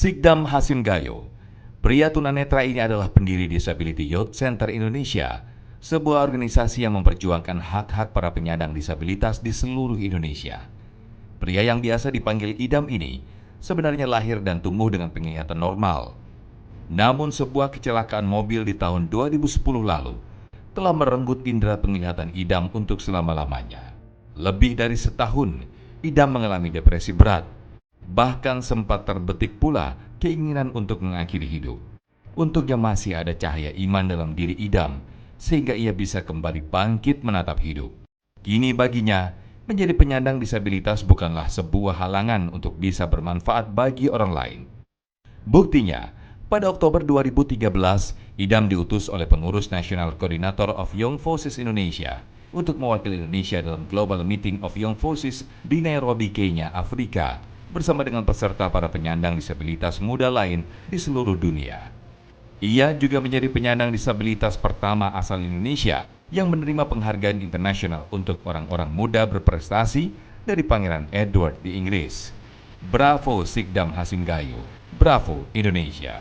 Sikdam Hasimgayo, pria tunanetra ini adalah pendiri Disability Youth Center Indonesia, sebuah organisasi yang memperjuangkan hak-hak para penyandang disabilitas di seluruh Indonesia. Pria yang biasa dipanggil Idam ini sebenarnya lahir dan tumbuh dengan penglihatan normal. Namun sebuah kecelakaan mobil di tahun 2010 lalu telah merenggut indera penglihatan Idam untuk selama-lamanya. Lebih dari setahun, Idam mengalami depresi berat. Bahkan sempat terbetik pula keinginan untuk mengakhiri hidup. Untuknya masih ada cahaya iman dalam diri Idam, sehingga ia bisa kembali bangkit menatap hidup. Kini baginya, menjadi penyandang disabilitas bukanlah sebuah halangan untuk bisa bermanfaat bagi orang lain. Buktinya, pada Oktober 2013, Idam diutus oleh pengurus National Coordinator of Young Forces Indonesia untuk mewakili Indonesia dalam Global Meeting of Young Forces di Nairobi, Kenya, Afrika, bersama dengan peserta para penyandang disabilitas muda lain di seluruh dunia. Ia juga menjadi penyandang disabilitas pertama asal Indonesia yang menerima penghargaan internasional untuk orang-orang muda berprestasi dari Pangeran Edward di Inggris. Bravo Sikdam Hasimgayo, bravo Indonesia.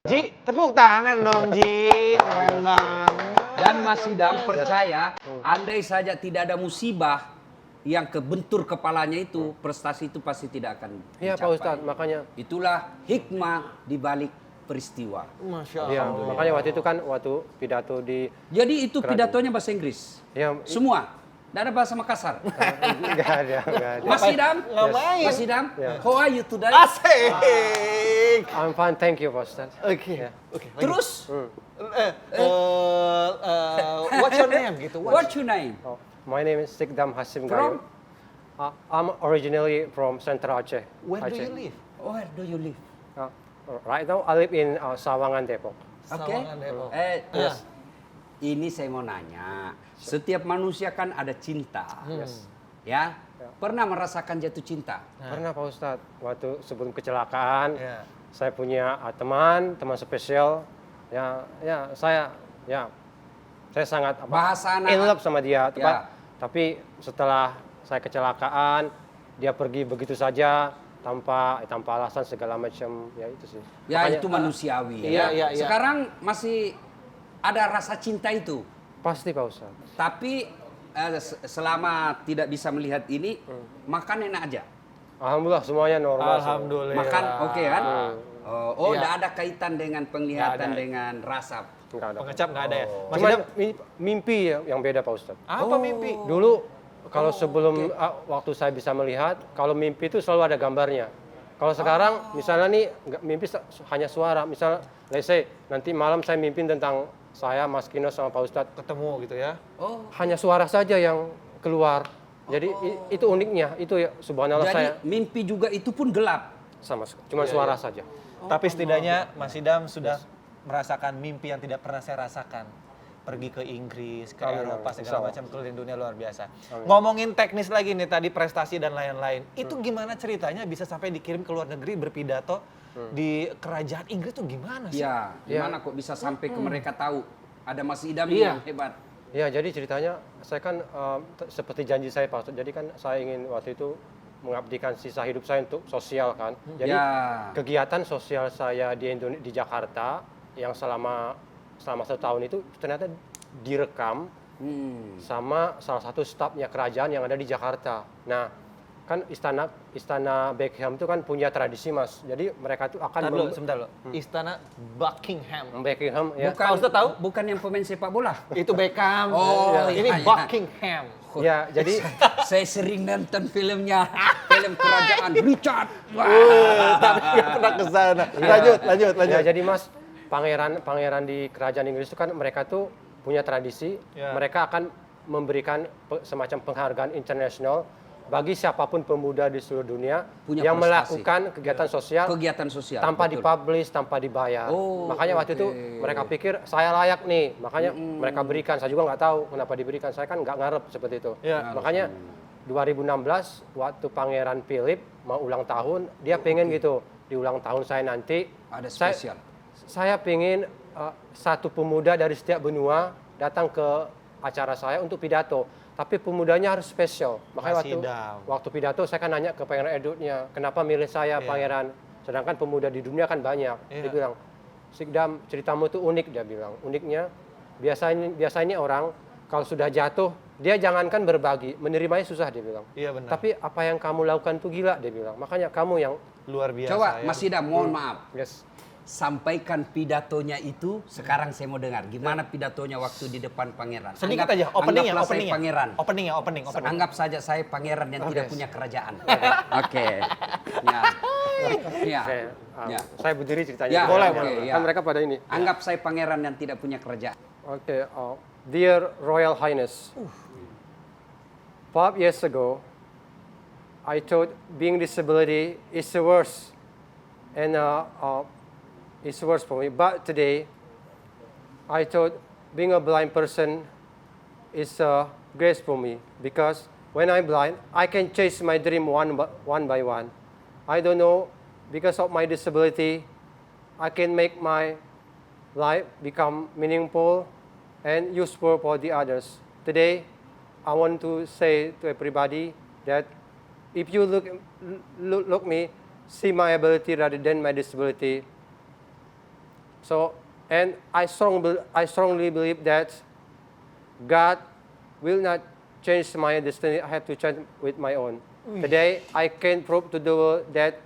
Ji, tepuk tangan dong Ji. Keren banget. Dan Mas Idam percaya, andai saja tidak ada musibah yang kebentur kepalanya itu, prestasi itu pasti tidak akan Iya Pak dicapai. Ustadz, makanya. Itulah hikmah di balik peristiwa. Masya Iya, Allah. makanya waktu itu kan waktu pidato di Jadi itu Kerajaan. pidatonya bahasa Inggris. ya Semua. Tidak ada bahasa Makassar. enggak ada. Mas Idam, Ngapain? Mas Idam, Ya. how are you today? Asik. I'm fine, thank you Pak Ustadz. Oke. Ya. Oke. lanjut. Terus, What's your name gitu? what's your name? Oh, my name is Sikdam Hasim From? Gayo. I'm originally from Central Aceh. Where do Aceh. you live? Where do you live? Uh, right now I live in Sawangan, Depok. Oke. Sawangan, Depok. Yes. Ini saya mau nanya. Setiap manusia kan ada cinta. Yes. Ya. Pernah merasakan jatuh cinta? Pernah Pak Ustadz, waktu sebelum kecelakaan, Ya. saya punya teman spesial. Saya sangat Bahasa anak- in love sama dia. Ya. Tapi setelah saya kecelakaan, dia pergi begitu saja tanpa alasan segala macam, ya itu sih. Ya Makanya, itu manusiawi. Iya, iya, iya. Sekarang masih ada rasa cinta itu. pasti Pak Ustadz. Tapi selama tidak bisa melihat ini, makan enak aja. Alhamdulillah semuanya normal. Alhamdulillah. Makan oke kan? Oh, Iya. tidak ada kaitan dengan penglihatan Nggak ada. dengan rasa. Enggak ada. Pengecap nggak ada ya? Mas Cuma Idam, mimpi yang beda Pak Ustadz. apa mimpi? Dulu kalau sebelum waktu saya bisa melihat, kalau mimpi itu selalu ada gambarnya. Kalau sekarang misalnya nih mimpi hanya suara. Misal let's say nanti malam saya mimpi tentang saya, Mas Kino sama Pak Ustadz. Ketemu gitu ya? Oh, Hanya suara saja yang keluar. Jadi itu uniknya, itu ya subhanallah jadi saya mimpi juga itu pun gelap. cuma suara saja. Tapi setidaknya Mas Idam sudah merasakan mimpi yang tidak pernah saya rasakan. Pergi ke Inggris, ke Amin, Eropa, amin. segala Insya Allah. macam keliling dunia luar biasa. Amin. Ngomongin teknis lagi nih tadi prestasi dan lain-lain. Itu gimana ceritanya bisa sampai dikirim ke luar negeri berpidato di kerajaan Inggris tuh gimana sih? Ya, gimana kok bisa sampai ke mereka tahu ada Mas Idam Iya. yang hebat. Ya, jadi ceritanya saya kan seperti janji saya Pak Ustadz. Jadi kan saya ingin waktu itu mengabdikan sisa hidup saya untuk sosial kan. Jadi Ya. kegiatan sosial saya di Jakarta yang selama 1 tahun itu ternyata direkam sama salah satu stafnya kerajaan yang ada di Jakarta. Nah, kan istana Buckingham itu kan punya tradisi Mas. Jadi mereka itu akan Sebentar loh. Istana Buckingham. Buckingham ya. Bukan, Pak Ustadz tahu? Bukan yang pemain sepak bola. Itu Beckham. Oh, ini iya, iya. Buckingham. Ya, jadi Saya sering nonton filmnya, film kerajaan Richard. Wah. Tapi nggak pernah ke sana. Lanjut. ya, jadi Mas pangeran di kerajaan Inggris itu kan mereka tuh punya tradisi, Ya. mereka akan memberikan semacam penghargaan internasional bagi siapapun pemuda di seluruh dunia Punya yang prestasi. melakukan kegiatan sosial Kegiatan sosial. tanpa betul. dipublish, tanpa dibayar. Oh, Makanya waktu itu oke. mereka pikir saya layak nih, makanya mereka berikan. Saya juga nggak tahu kenapa diberikan. Saya kan nggak ngarep seperti itu. Ya. Makanya 2016 waktu Pangeran Philip mau ulang tahun, dia pengen gitu di ulang tahun saya nanti. Ada saya- spesial. Saya pengen satu pemuda dari setiap benua datang ke acara saya untuk pidato. tapi pemudanya harus spesial. Makanya Mas Idam. waktu pidato saya kan nanya ke Pangeran Edwardnya, kenapa milih saya Pangeran? Sedangkan pemuda di dunia kan banyak. Dia bilang, Sikdam, ceritamu itu unik, dia bilang. Uniknya, biasanya orang kalau sudah jatuh, dia jangankan berbagi, menerimanya susah, dia bilang. Iya benar. Tapi apa yang kamu lakukan itu gila, dia bilang. Makanya kamu yang Luar biasa. Coba ya. Mas Idam, mohon maaf. yes. Sampaikan pidatonya itu, sekarang saya mau dengar. Gimana pidatonya waktu di depan pangeran? Sedikit aja, openingnya, anggaplah saya openingnya. pangeran. Opening. Anggap saja saya pangeran yang tidak punya kerajaan. Oke. Ya. Ya. Oke, Ya. saya berdiri ceritanya. Ya, Boleh, oke, boleh. ya. Kan mereka pada ini. Anggap saya pangeran yang tidak punya kerajaan. Okay, dear Royal Highness, 5 years ago, I thought being disability is the worst, and it's worse for me. But today, I thought being a blind person is a grace for me because when I'm blind, I can chase my dream one by one. I don't know, because of my disability, I can make my life become meaningful and useful for the others. Today, I want to say to everybody that if you look me, see my ability rather than my disability. So, and I strongly believe that God will not change my destiny. I have to change with my own. Today, I can prove to the world that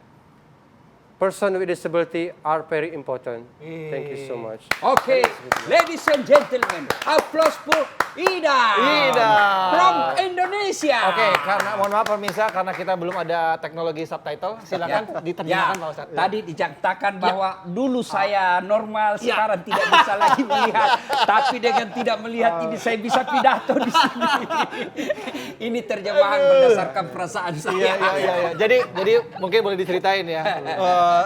person with disability are very important. Thank you so much. Oke, ladies and gentlemen, applause for Ida. From Indonesia. Oke, karena mohon maaf pemirsa, karena kita belum ada teknologi subtitle, silakan diterjemahkan Pak Ustadz. Tadi diceritakan bahwa dulu saya normal, sekarang tidak bisa lagi melihat. Tapi dengan tidak melihat ini saya bisa pidato di sini. Ini terjemahan berdasarkan perasaan saya. Iya. Jadi mungkin boleh diceritain ya.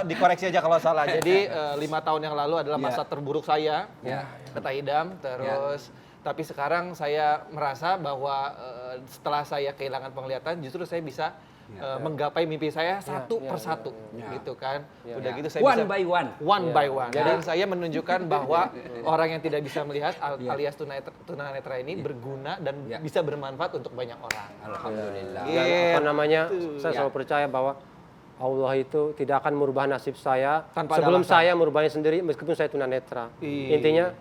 Dikoreksi aja kalau salah. Jadi 5 tahun yang lalu adalah masa terburuk saya, kata Idam. Terus tapi sekarang saya merasa bahwa setelah saya kehilangan penglihatan, justru saya bisa menggapai mimpi saya satu persatu, gitu kan. Udah gitu saya One bisa by one. one by one. Dan saya menunjukkan bahwa orang yang tidak bisa melihat alias tunanetra ini berguna dan bisa bermanfaat untuk banyak orang. Alhamdulillah. Dan apa namanya, saya selalu percaya bahwa Allah itu tidak akan merubah nasib saya Tanpa ada sebelum alasan. saya merubahnya sendiri meskipun saya tunanetra. Intinya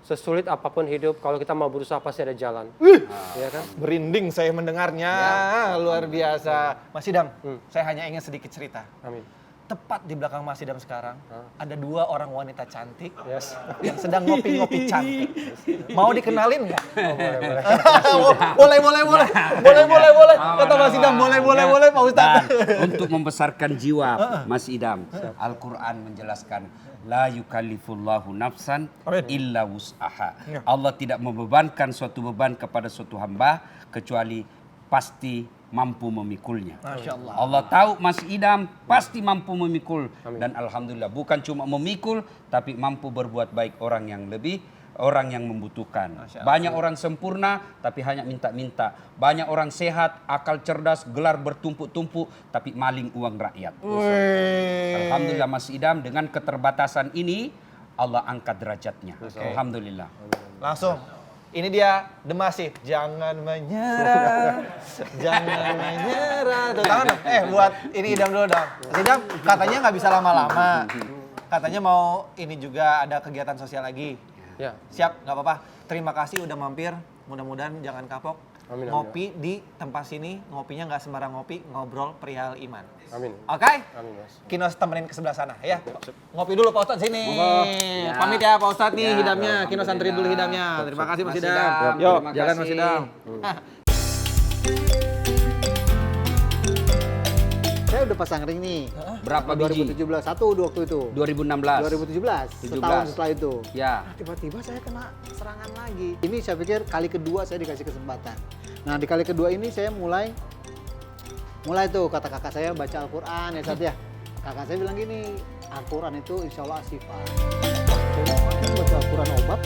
sesulit apapun hidup, kalau kita mau berusaha pasti ada jalan. Ya kan? Merinding saya mendengarnya, luar biasa. Mas Idam, saya hanya ingin sedikit cerita. Amin. Tepat di belakang Mas Idam sekarang, ada 2 orang wanita cantik Yes. yang sedang ngopi-ngopi cantik. Mau dikenalin nggak? Boleh. Boleh. Kata Mas Idam, boleh Pak Ustadz. Dan untuk membesarkan jiwa Mas Idam, Al-Quran menjelaskan la yukallifullahu nafsan illa wus'aha. Allah tidak membebankan suatu beban kepada suatu hamba kecuali pasti mampu memikulnya. Masya Allah. Allah tahu Mas Idam pasti mampu memikul. Dan alhamdulillah bukan cuma memikul tapi mampu berbuat baik orang yang membutuhkan. Banyak orang sempurna tapi hanya minta-minta. Banyak orang sehat, akal cerdas, gelar bertumpuk-tumpuk tapi maling uang rakyat. Alhamdulillah Mas Idam dengan keterbatasan ini Allah angkat derajatnya. Alhamdulillah. Langsung. Ini dia The Massive. Jangan menyerah, jangan menyerah. Tuh, tangan dong. Buat ini Idam dulu dong. Mas Idam katanya nggak bisa lama-lama. Katanya mau ini juga ada kegiatan sosial lagi. Ya. Siap, nggak apa-apa. Terima kasih udah mampir. Mudah-mudahan jangan kapok. Amin, Ngopi di tempat sini, ngopinya nggak sembarang ngopi, ngobrol perihal iman. Amin. Oke? Amin, Mas. Kinos temenin ke sebelah sana ya. Ngopi dulu Pak Ustadz sini. Ya. Pamit ya Pak Ustadz nih Ya, hidamnya. Kinos anterin dulu hidamnya. Terima kasih Mas Idam. Yuk, Jalan Mas Idam. Saya udah pasang ring nih. Berapa biji? 2017, satu waktu itu. 2016. 2017, 17. setahun setelah itu. Ya. Tiba-tiba saya kena serangan lagi. Ini saya pikir kali kedua saya dikasih kesempatan. Nah di kali kedua ini saya mulai tuh kata kakak saya baca Al-Quran ya Sat ya. Kakak saya bilang gini, Al-Quran itu insya Allah asifah. Saya baca Al-Quran obat.